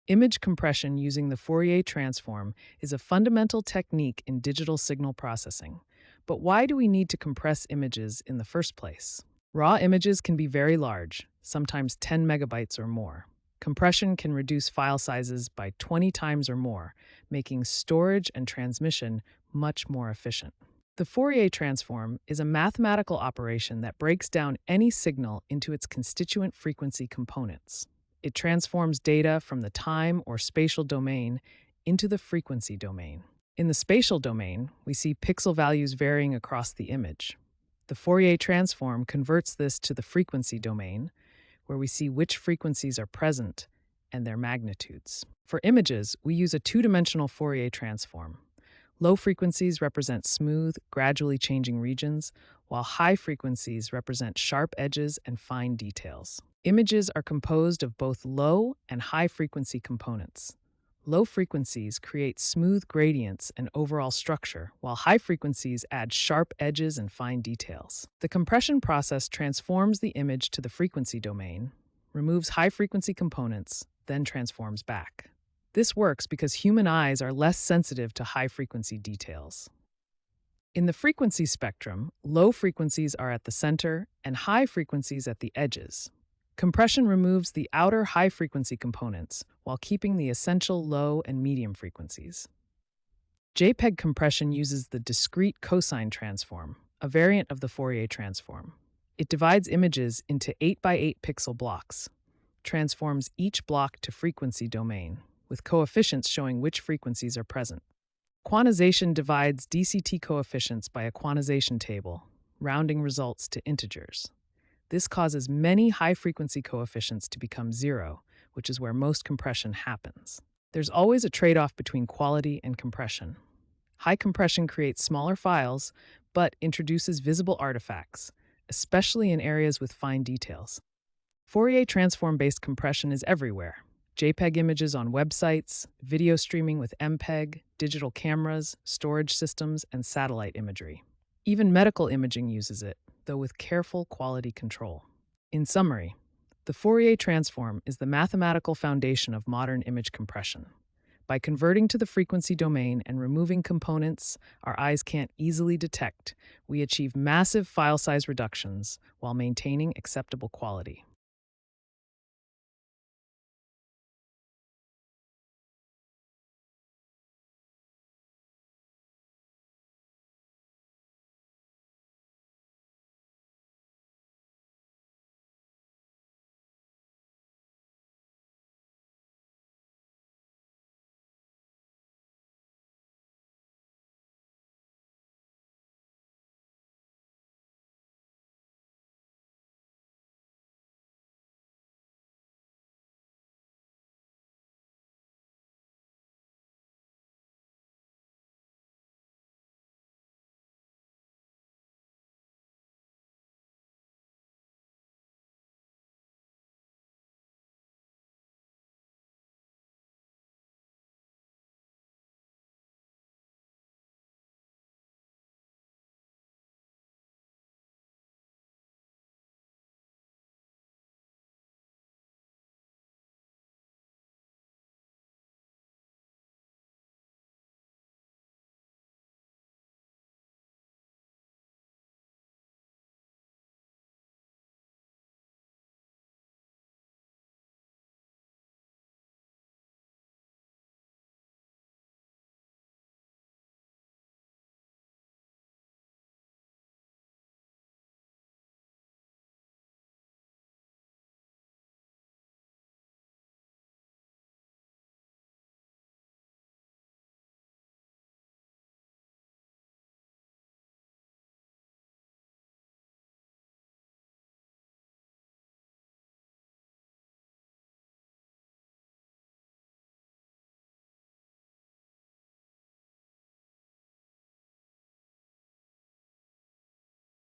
Image compression using the Fourier transform is a fundamental technique in digital signal processing. But why do we need to compress images in the first place? Raw images can be very large, sometimes 10 megabytes or more. Compression can reduce file sizes by 20 times or more, making storage and transmission much more efficient. The Fourier transform is a mathematical operation that breaks down any signal into its constituent frequency components. It transforms data from the time or spatial domain into the frequency domain. In the spatial domain, we see pixel values varying across the image. The Fourier transform converts this to the frequency domain, where we see which frequencies are present and their magnitudes. For images, we use a two-dimensional Fourier transform. Low frequencies represent smooth, gradually changing regions, while high frequencies represent sharp edges and fine details. Images are composed of both low and high frequency components. Low frequencies create smooth gradients and overall structure, while high frequencies add sharp edges and fine details. The compression process transforms the image to the frequency domain, removes high frequency components, then transforms back. This works because human eyes are less sensitive to high frequency details. In the frequency spectrum, low frequencies are at the center and high frequencies at the edges. Compression removes the outer high-frequency components while keeping the essential low and medium frequencies. JPEG compression uses the discrete cosine transform, a variant of the Fourier transform. It divides images into 8 by 8 pixel blocks, transforms each block to frequency domain, with coefficients showing which frequencies are present. Quantization divides DCT coefficients by a quantization table, rounding results to integers. This causes many high-frequency coefficients to become zero, which is where most compression happens. There's always a trade-off between quality and compression. High compression creates smaller files, but introduces visible artifacts, especially in areas with fine details. Fourier transform-based compression is everywhere. JPEG images on websites, video streaming with MPEG, digital cameras, storage systems, and satellite imagery. Even medical imaging uses it, though with careful quality control. In summary, the Fourier transform is the mathematical foundation of modern image compression. By converting to the frequency domain and removing components our eyes can't easily detect, we achieve massive file size reductions while maintaining acceptable quality.